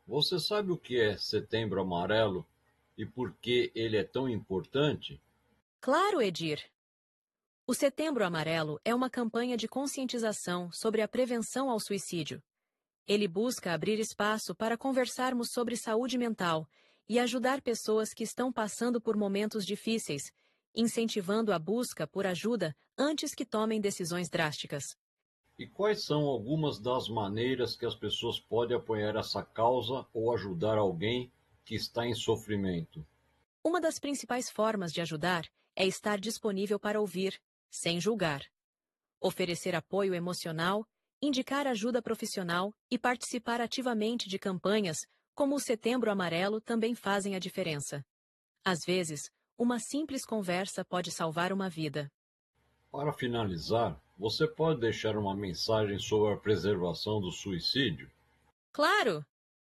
você sabe o que é Setembro Amarelo e por que ele é tão importante? Claro, Edir! O Setembro Amarelo é uma campanha de conscientização sobre a prevenção ao suicídio. Ele busca abrir espaço para conversarmos sobre saúde mental e ajudar pessoas que estão passando por momentos difíceis, incentivando a busca por ajuda antes que tomem decisões drásticas. E quais são algumas das maneiras que as pessoas podem apoiar essa causa ou ajudar alguém que está em sofrimento? Uma das principais formas de ajudar é estar disponível para ouvir, sem julgar. Oferecer apoio emocional, indicar ajuda profissional e participar ativamente de campanhas como o Setembro Amarelo também fazem a diferença. Às vezes, uma simples conversa pode salvar uma vida. Para finalizar, você pode deixar uma mensagem sobre a preservação do suicídio? Claro!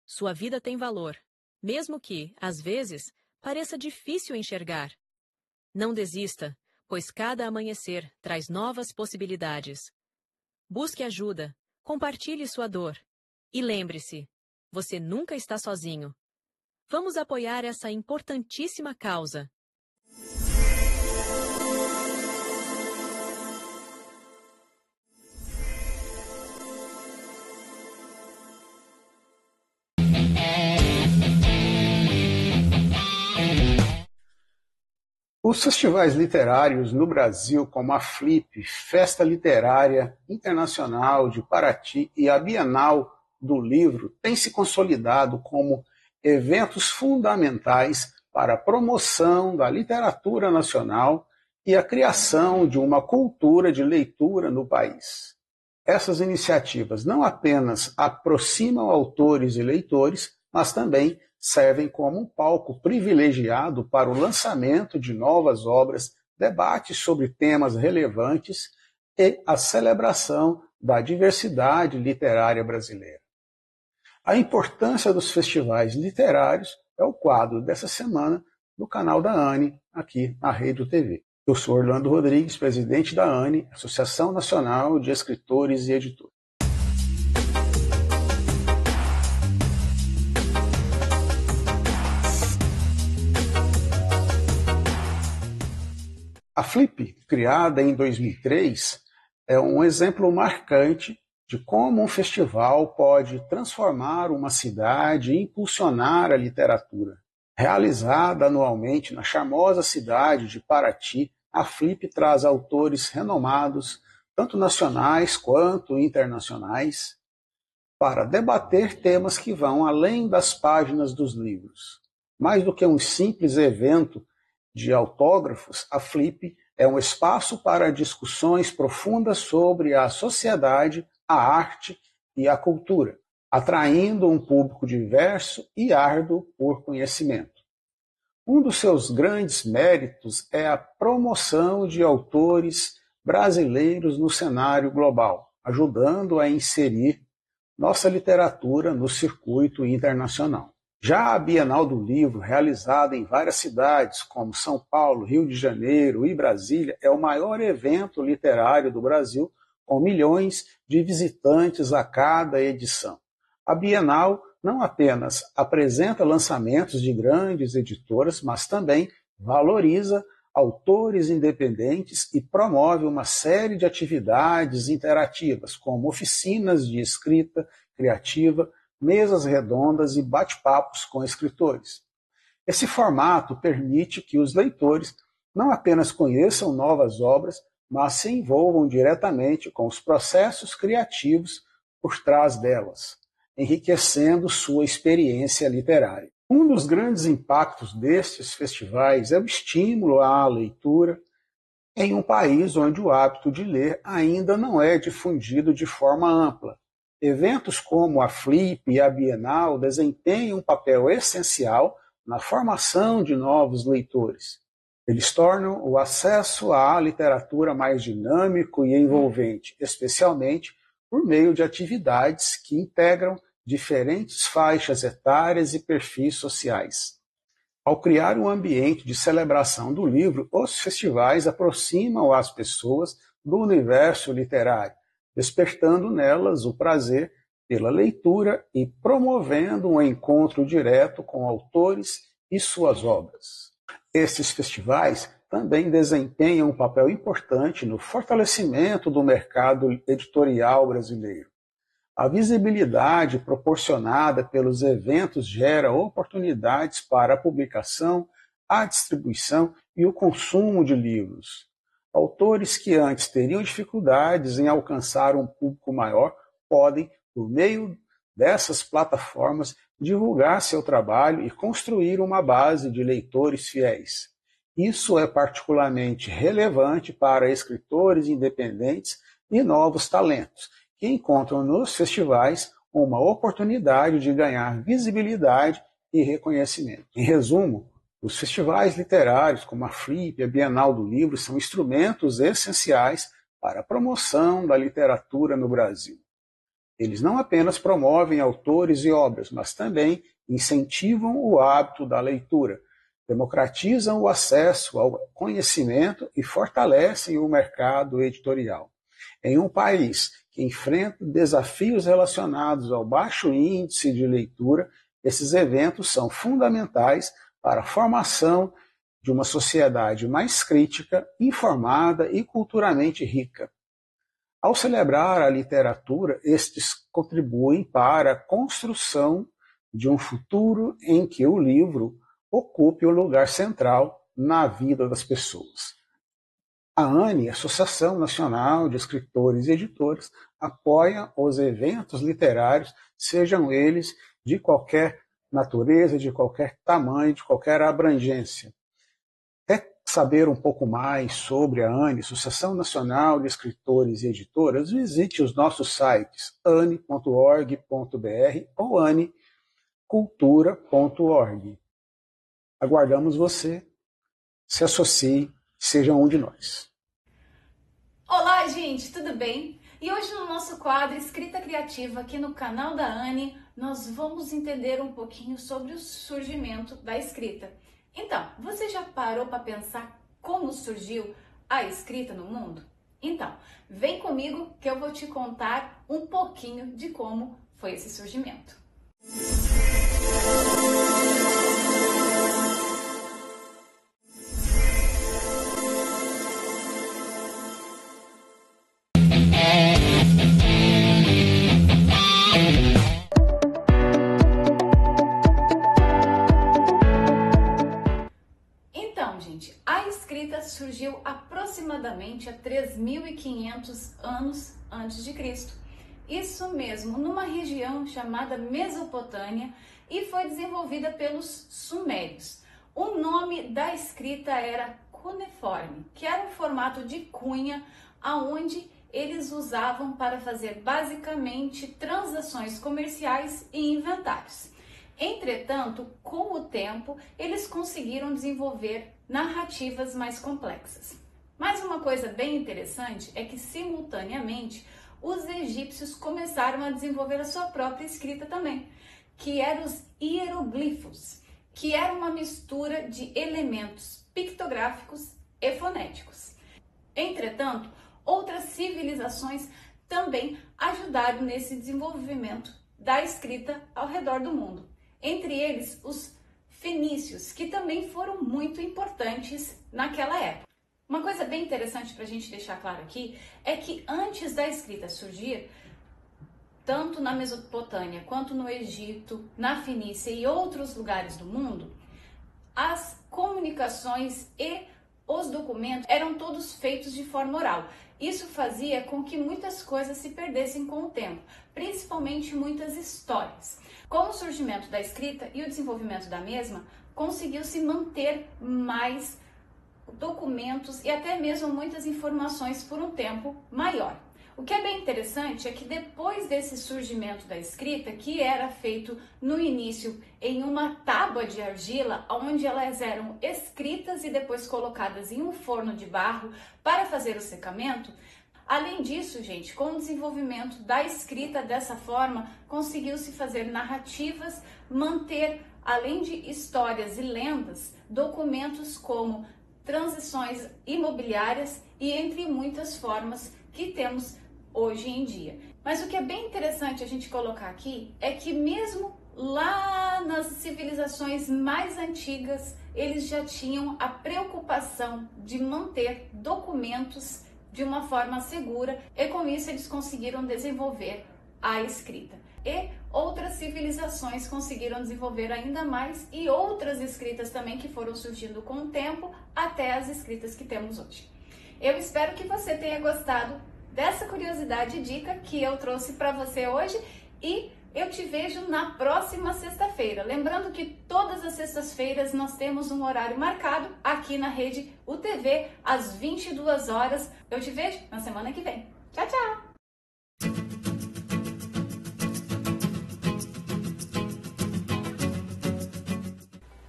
Sua vida tem valor, mesmo que, às vezes, pareça difícil enxergar. Não desista, pois cada amanhecer traz novas possibilidades. Busque ajuda, compartilhe sua dor. E lembre-se, você nunca está sozinho. Vamos apoiar essa importantíssima causa. Os festivais literários no Brasil, como a Flip, Festa Literária Internacional de Paraty e a Bienal do Livro, têm se consolidado como eventos fundamentais para a promoção da literatura nacional e a criação de uma cultura de leitura no país. Essas iniciativas não apenas aproximam autores e leitores, mas também servem como um palco privilegiado para o lançamento de novas obras, debates sobre temas relevantes e a celebração da diversidade literária brasileira. A importância dos festivais literários é o quadro dessa semana no canal da ANE, aqui na Rede TV. Eu sou Orlando Rodrigues, presidente da ANE, Associação Nacional de Escritores e Editores. A Flip, criada em 2003, é um exemplo marcante de como um festival pode transformar uma cidade e impulsionar a literatura. Realizada anualmente na charmosa cidade de Paraty, a Flip traz autores renomados, tanto nacionais quanto internacionais, para debater temas que vão além das páginas dos livros. Mais do que um simples evento de autógrafos, a Flip é um espaço para discussões profundas sobre a sociedade, a arte e a cultura, atraindo um público diverso e árduo por conhecimento. Um dos seus grandes méritos é a promoção de autores brasileiros no cenário global, ajudando a inserir nossa literatura no circuito internacional. Já a Bienal do Livro, realizada em várias cidades, como São Paulo, Rio de Janeiro e Brasília, é o maior evento literário do Brasil, com milhões de visitantes a cada edição. A Bienal não apenas apresenta lançamentos de grandes editoras, mas também valoriza autores independentes e promove uma série de atividades interativas, como oficinas de escrita criativa, mesas redondas e bate-papos com escritores. Esse formato permite que os leitores não apenas conheçam novas obras, mas se envolvam diretamente com os processos criativos por trás delas, enriquecendo sua experiência literária. Um dos grandes impactos destes festivais é o estímulo à leitura em um país onde o hábito de ler ainda não é difundido de forma ampla. Eventos como a Flip e a Bienal desempenham um papel essencial na formação de novos leitores. Eles tornam o acesso à literatura mais dinâmico e envolvente, especialmente por meio de atividades que integram diferentes faixas etárias e perfis sociais. Ao criar um ambiente de celebração do livro, os festivais aproximam as pessoas do universo literário, despertando nelas o prazer pela leitura e promovendo um encontro direto com autores e suas obras. Estes festivais também desempenham um papel importante no fortalecimento do mercado editorial brasileiro. A visibilidade proporcionada pelos eventos gera oportunidades para a publicação, a distribuição e o consumo de livros. Autores que antes teriam dificuldades em alcançar um público maior podem, por meio dessas plataformas, divulgar seu trabalho e construir uma base de leitores fiéis. Isso é particularmente relevante para escritores independentes e novos talentos, que encontram nos festivais uma oportunidade de ganhar visibilidade e reconhecimento. Em resumo, os festivais literários, como a Flip e a Bienal do Livro, são instrumentos essenciais para a promoção da literatura no Brasil. Eles não apenas promovem autores e obras, mas também incentivam o hábito da leitura, democratizam o acesso ao conhecimento e fortalecem o mercado editorial. Em um país que enfrenta desafios relacionados ao baixo índice de leitura, esses eventos são fundamentais para a formação de uma sociedade mais crítica, informada e culturalmente rica. Ao celebrar a literatura, estes contribuem para a construção de um futuro em que o livro ocupe o lugar central na vida das pessoas. A ANE, Associação Nacional de Escritores e Editores, apoia os eventos literários, sejam eles de qualquer natureza, de qualquer tamanho, de qualquer abrangência. Quer saber um pouco mais sobre a ANE, Associação Nacional de Escritores e Editoras? Visite os nossos sites ane.org.br ou anecultura.org. Aguardamos você, se associe, seja um de nós. Olá, gente, tudo bem? E hoje no nosso quadro Escrita Criativa aqui no canal da ANE, nós vamos entender um pouquinho sobre o surgimento da escrita. Então, você já parou para pensar como surgiu a escrita no mundo? Então, vem comigo que eu vou te contar um pouquinho de como foi esse surgimento. A escrita surgiu aproximadamente há 3.500 anos antes de Cristo. Isso mesmo, numa região chamada Mesopotâmia, e foi desenvolvida pelos sumérios. O nome da escrita era cuneiforme, que era um formato de cunha, aonde eles usavam para fazer basicamente transações comerciais e inventários. Entretanto, com o tempo, eles conseguiram desenvolver narrativas mais complexas. Mas uma coisa bem interessante é que, simultaneamente, os egípcios começaram a desenvolver a sua própria escrita também, que eram os hieroglifos, que era uma mistura de elementos pictográficos e fonéticos. Entretanto, outras civilizações também ajudaram nesse desenvolvimento da escrita ao redor do mundo. Entre eles, os fenícios, que também foram muito importantes naquela época. Uma coisa bem interessante para a gente deixar claro aqui é que antes da escrita surgir, tanto na Mesopotâmia quanto no Egito, na Fenícia e outros lugares do mundo, as comunicações e os documentos eram todos feitos de forma oral. Isso fazia com que muitas coisas se perdessem com o tempo, principalmente muitas histórias. Com o surgimento da escrita e o desenvolvimento da mesma, conseguiu-se manter mais documentos e até mesmo muitas informações por um tempo maior. O que é bem interessante é que depois desse surgimento da escrita, que era feito no início em uma tábua de argila, onde elas eram escritas e depois colocadas em um forno de barro para fazer o secamento, além disso, gente, com o desenvolvimento da escrita dessa forma, conseguiu-se fazer narrativas, manter, além de histórias e lendas, documentos como transações imobiliárias e entre muitas formas que temos hoje em dia. Mas o que é bem interessante a gente colocar aqui é que mesmo lá nas civilizações mais antigas, eles já tinham a preocupação de manter documentos de uma forma segura e com isso eles conseguiram desenvolver a escrita. E outras civilizações conseguiram desenvolver ainda mais e outras escritas também que foram surgindo com o tempo até as escritas que temos hoje. Eu espero que você tenha gostado dessa curiosidade e dica que eu trouxe para você hoje e eu te vejo na próxima sexta-feira. Lembrando que todas as sextas-feiras nós temos um horário marcado aqui na rede UTV às 22 horas. Eu te vejo na semana que vem. Tchau, tchau!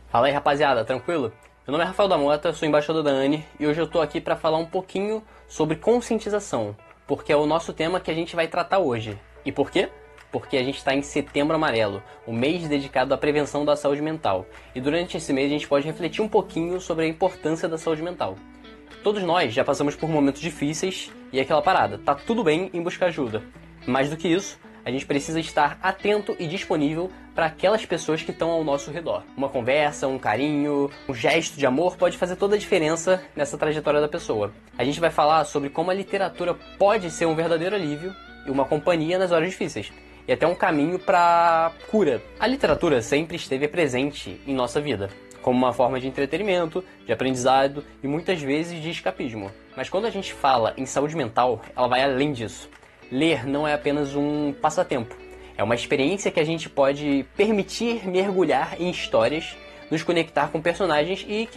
Fala aí, rapaziada, tranquilo? Meu nome é Rafael da Mota, sou embaixador da ANE e hoje eu tô aqui para falar um pouquinho sobre conscientização, porque é o nosso tema que a gente vai tratar hoje. E por quê? Porque a gente está em Setembro Amarelo, o mês dedicado à prevenção da saúde mental. E durante esse mês a gente pode refletir um pouquinho sobre a importância da saúde mental. Todos nós já passamos por momentos difíceis e aquela parada, tá tudo bem em buscar ajuda. Mais do que isso, a gente precisa estar atento e disponível para aquelas pessoas que estão ao nosso redor. Uma conversa, um carinho, um gesto de amor pode fazer toda a diferença nessa trajetória da pessoa. A gente vai falar sobre como a literatura pode ser um verdadeiro alívio e uma companhia nas horas difíceis. E até um caminho para cura. A literatura sempre esteve presente em nossa vida, como uma forma de entretenimento, de aprendizado e muitas vezes de escapismo. Mas quando a gente fala em saúde mental, ela vai além disso. Ler não é apenas um passatempo. É uma experiência que a gente pode permitir mergulhar em histórias, nos conectar com personagens e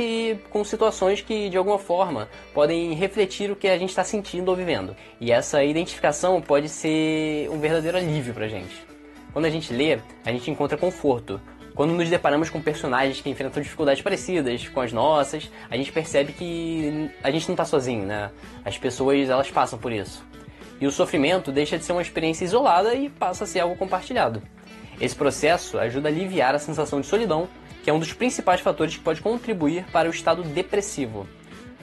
com situações que, de alguma forma, podem refletir o que a gente está sentindo ou vivendo. E essa identificação pode ser um verdadeiro alívio pra gente. Quando a gente lê, a gente encontra conforto. Quando nos deparamos com personagens que enfrentam dificuldades parecidas com as nossas, a gente percebe que a gente não está sozinho, né? As pessoas, elas passam por isso. E o sofrimento deixa de ser uma experiência isolada e passa a ser algo compartilhado. Esse processo ajuda a aliviar a sensação de solidão, que é um dos principais fatores que pode contribuir para o estado depressivo.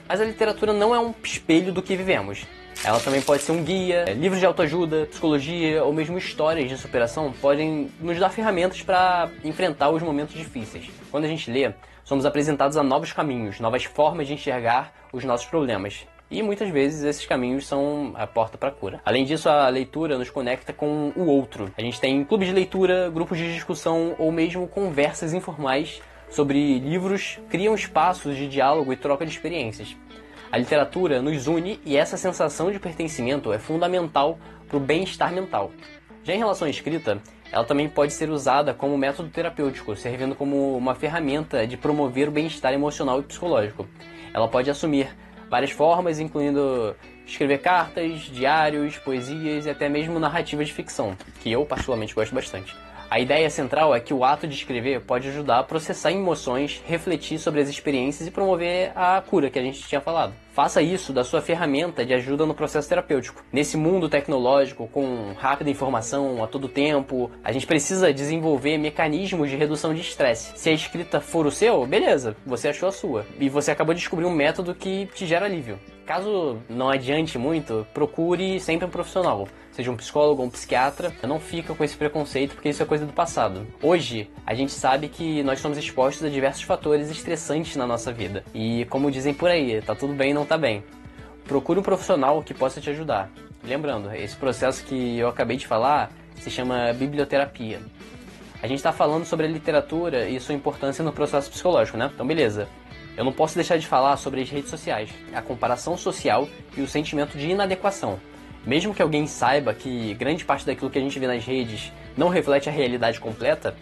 Mas a literatura não é um espelho do que vivemos. Ela também pode ser um guia, livros de autoajuda, psicologia ou mesmo histórias de superação podem nos dar ferramentas para enfrentar os momentos difíceis. Quando a gente lê, somos apresentados a novos caminhos, novas formas de enxergar os nossos problemas. E muitas vezes esses caminhos são a porta para a cura. Além disso, a leitura nos conecta com o outro. A gente tem clubes de leitura, grupos de discussão ou mesmo conversas informais sobre livros, criam espaços de diálogo e troca de experiências. A literatura nos une e essa sensação de pertencimento é fundamental para o bem-estar mental. Já em relação à escrita, ela também pode ser usada como método terapêutico, servindo como uma ferramenta de promover o bem-estar emocional e psicológico. Ela pode assumir várias formas, incluindo escrever cartas, diários, poesias e até mesmo narrativas de ficção, que eu particularmente gosto bastante. A ideia central é que o ato de escrever pode ajudar a processar emoções, refletir sobre as experiências e promover a cura que a gente tinha falado. Faça isso da sua ferramenta de ajuda no processo terapêutico. Nesse mundo tecnológico, com rápida informação a todo tempo, a gente precisa desenvolver mecanismos de redução de estresse. Se a escrita for o seu, beleza, você achou a sua. E você acabou de descobrir um método que te gera alívio. Caso não adiante muito, procure sempre um profissional, seja um psicólogo ou um psiquiatra. Não fica com esse preconceito, porque isso é coisa do passado. Hoje, a gente sabe que nós somos expostos a diversos fatores estressantes na nossa vida. E como dizem por aí, tá tudo bem, não tá bem. Procure um profissional que possa te ajudar. Lembrando, esse processo que eu acabei de falar se chama biblioterapia. A gente está falando sobre a literatura e sua importância no processo psicológico, né? Então beleza. Eu não posso deixar de falar sobre as redes sociais, a comparação social e o sentimento de inadequação. Mesmo que alguém saiba que grande parte daquilo que a gente vê nas redes não reflete a realidade completa,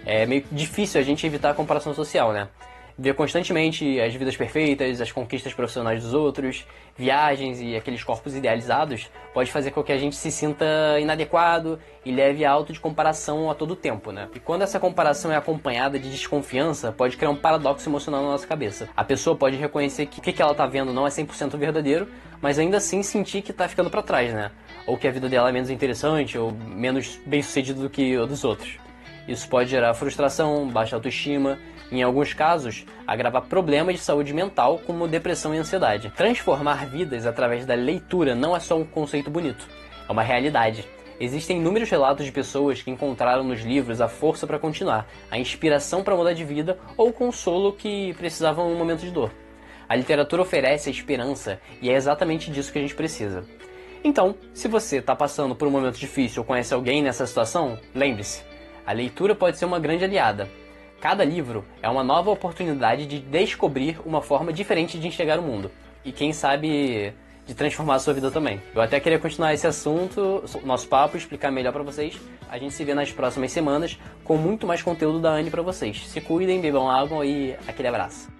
é meio difícil a gente evitar a comparação social, né? Ver constantemente as vidas perfeitas, as conquistas profissionais dos outros, viagens e aqueles corpos idealizados pode fazer com que a gente se sinta inadequado e leve a auto de comparação a todo tempo, né? E quando essa comparação é acompanhada de desconfiança, pode criar um paradoxo emocional na nossa cabeça. A pessoa pode reconhecer que o que ela tá vendo não é 100% verdadeiro, mas ainda assim sentir que tá ficando para trás, né? Ou que a vida dela é menos interessante ou menos bem-sucedida do que a dos outros. Isso pode gerar frustração, baixa autoestima, em alguns casos, agravar problemas de saúde mental como depressão e ansiedade. Transformar vidas através da leitura não é só um conceito bonito, é uma realidade. Existem inúmeros relatos de pessoas que encontraram nos livros a força para continuar, a inspiração para mudar de vida ou o consolo que precisavam em um momento de dor. A literatura oferece a esperança e é exatamente disso que a gente precisa. Então, se você está passando por um momento difícil ou conhece alguém nessa situação, lembre-se, a leitura pode ser uma grande aliada. Cada livro é uma nova oportunidade de descobrir uma forma diferente de enxergar o mundo. E quem sabe de transformar a sua vida também. Eu até queria continuar esse assunto, nosso papo, explicar melhor pra vocês. A gente se vê nas próximas semanas com muito mais conteúdo da Anne pra vocês. Se cuidem, bebam água e aquele abraço.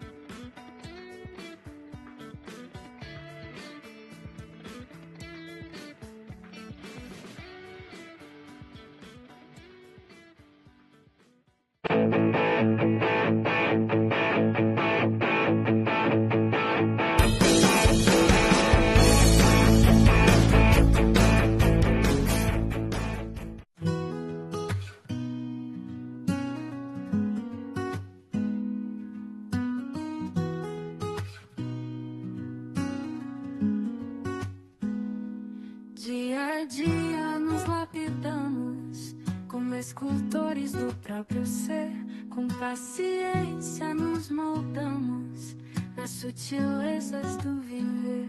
Dia a dia nos lapidamos como escultores do próprio ser. Com paciência nos moldamos nas sutilezas do viver.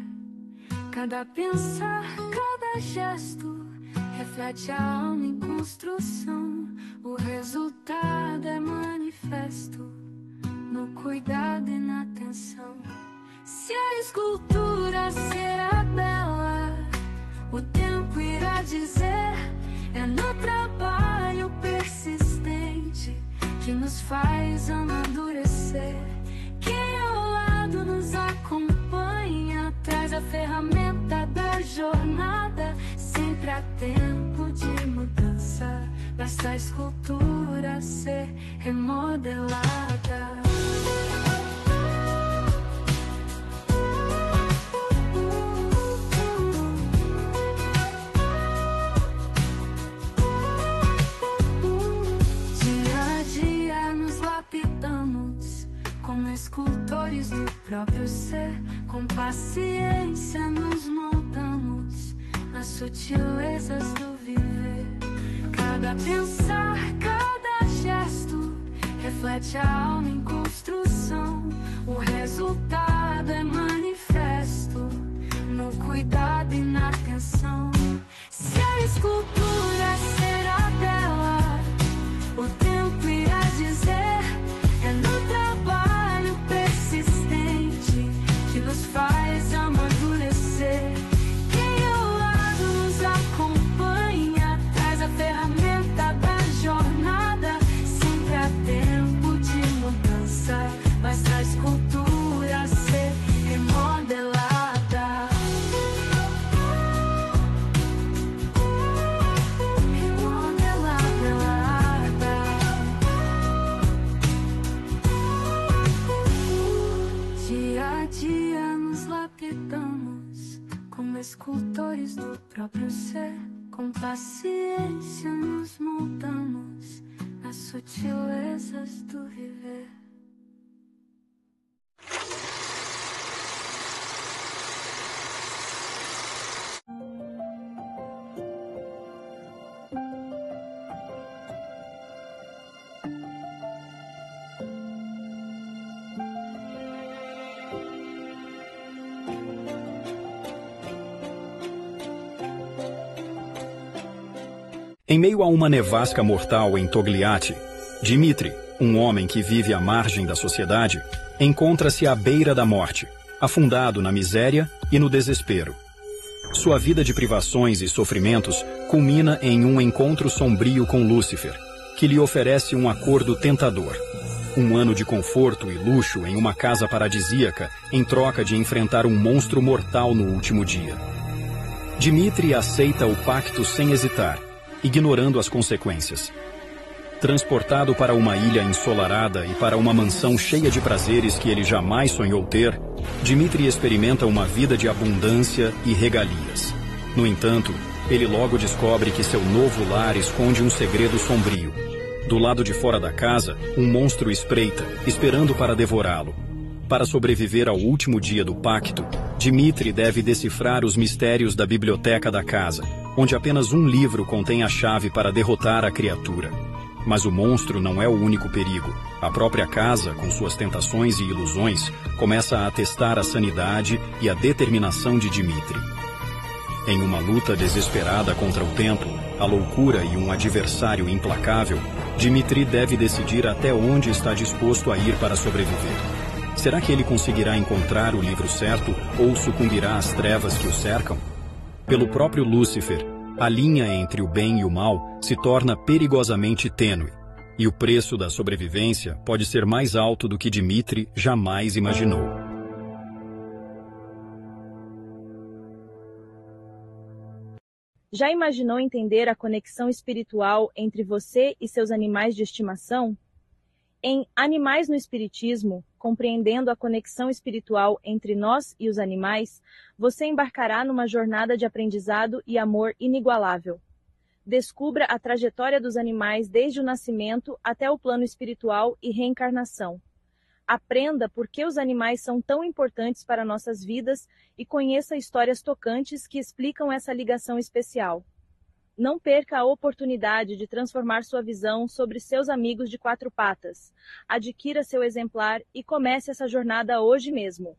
Cada pensar, cada gesto reflete a alma em construção. O resultado é manifesto no cuidado e na atenção. Se a escultura será bela, o tempo irá dizer. É no trabalho persistente que nos faz amadurecer. Quem ao lado nos acompanha traz a ferramenta da jornada. Sempre há tempo de mudança, basta a escultura ser remodelada. Como escultores do próprio ser, com paciência nos moldamos nas sutilezas do viver. Cada pensar, cada gesto reflete a alma em construção. O resultado é manifesto no cuidado e na atenção. Se a escultura será bela, o tempo irá dizer. É no trabalho persistente que nos faz amadurecer. Quem ao lado nos acompanha traz a ferramenta da jornada. Sempre há tempo de mudança, basta a escultura ser remodelada. Como escultores do próprio ser, com paciência nos moldamos nas sutilezas do viver. Em meio a uma nevasca mortal em Togliatti, Dmitri, um homem que vive à margem da sociedade, encontra-se à beira da morte, afundado na miséria e no desespero. Sua vida de privações e sofrimentos culmina em um encontro sombrio com Lúcifer, que lhe oferece um acordo tentador. Um ano de conforto e luxo em uma casa paradisíaca em troca de enfrentar um monstro mortal no último dia. Dmitri aceita o pacto sem hesitar, ignorando as consequências. Transportado para uma ilha ensolarada e para uma mansão cheia de prazeres que ele jamais sonhou ter, Dmitri experimenta uma vida de abundância e regalias. No entanto, ele logo descobre que seu novo lar esconde um segredo sombrio. Do lado de fora da casa, um monstro espreita, esperando para devorá-lo. Para sobreviver ao último dia do pacto, Dmitri deve decifrar os mistérios da biblioteca da casa, onde apenas um livro contém a chave para derrotar a criatura. Mas o monstro não é o único perigo. A própria casa, com suas tentações e ilusões, começa a testar a sanidade e a determinação de Dmitri. Em uma luta desesperada contra o tempo, a loucura e um adversário implacável, Dmitri deve decidir até onde está disposto a ir para sobreviver. Será que ele conseguirá encontrar o livro certo ou sucumbirá às trevas que o cercam? Pelo próprio Lúcifer, a linha entre o bem e o mal se torna perigosamente tênue, e o preço da sobrevivência pode ser mais alto do que Dmitri jamais imaginou. Já imaginou entender a conexão espiritual entre você e seus animais de estimação? Em Animais no Espiritismo, compreendendo a conexão espiritual entre nós e os animais, você embarcará numa jornada de aprendizado e amor inigualável. Descubra a trajetória dos animais desde o nascimento até o plano espiritual e reencarnação. Aprenda por que os animais são tão importantes para nossas vidas e conheça histórias tocantes que explicam essa ligação especial. Não perca a oportunidade de transformar sua visão sobre seus amigos de quatro patas. Adquira seu exemplar e comece essa jornada hoje mesmo.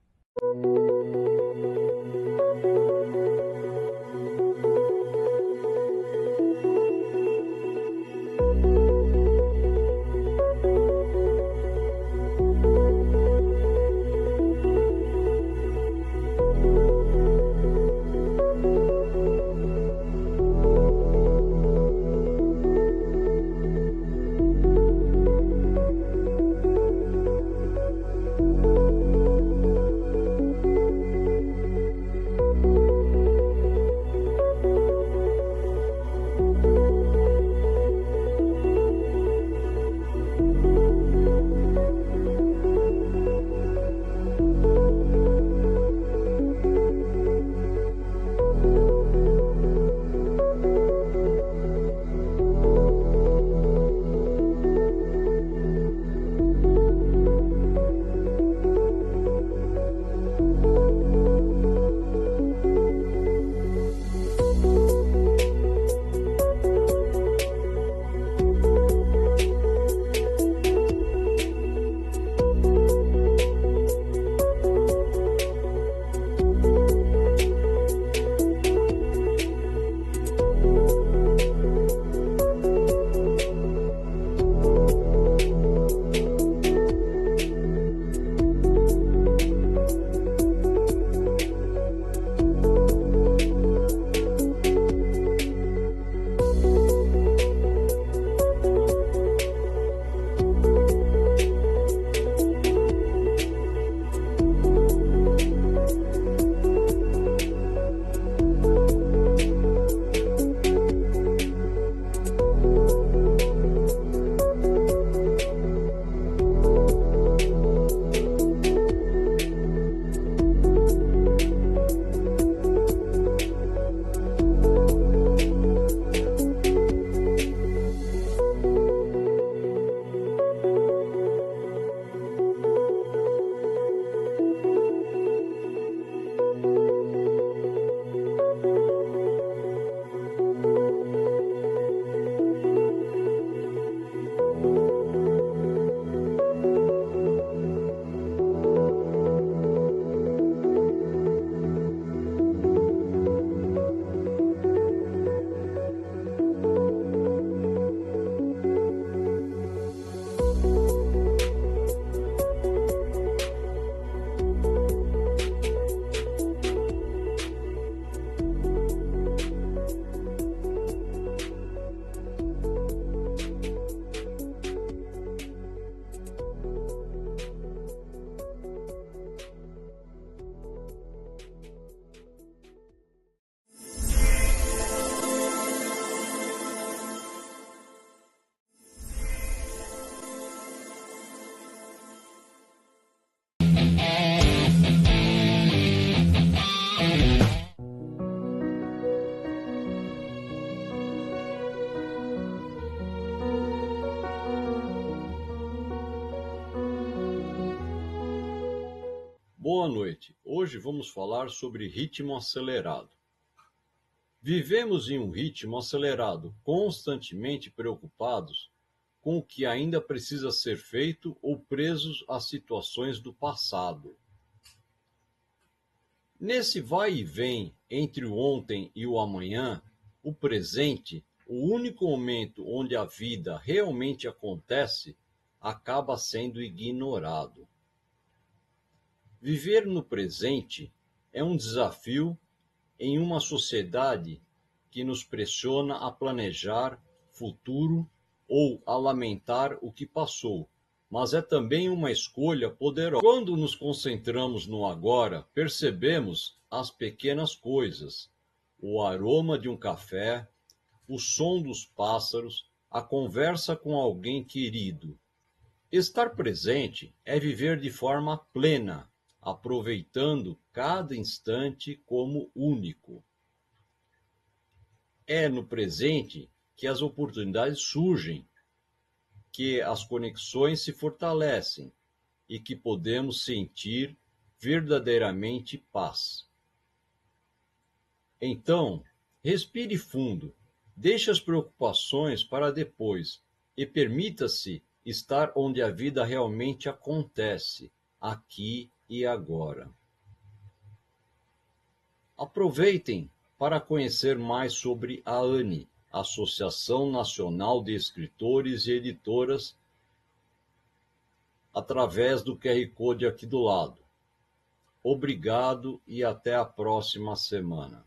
Boa noite. Hoje vamos falar sobre ritmo acelerado. Vivemos em um ritmo acelerado, constantemente preocupados com o que ainda precisa ser feito ou presos a situações do passado. Nesse vai e vem entre o ontem e o amanhã, o presente, o único momento onde a vida realmente acontece, acaba sendo ignorado. Viver no presente é um desafio em uma sociedade que nos pressiona a planejar futuro ou a lamentar o que passou, mas é também uma escolha poderosa. Quando nos concentramos no agora, percebemos as pequenas coisas, o aroma de um café, o som dos pássaros, a conversa com alguém querido. Estar presente é viver de forma plena, aproveitando cada instante como único. É no presente que as oportunidades surgem, que as conexões se fortalecem e que podemos sentir verdadeiramente paz. Então, respire fundo, deixe as preocupações para depois e permita-se estar onde a vida realmente acontece, aqui e agora. Aproveitem para conhecer mais sobre a ANE, Associação Nacional de Escritores e Editoras, através do QR Code aqui do lado. Obrigado e até a próxima semana.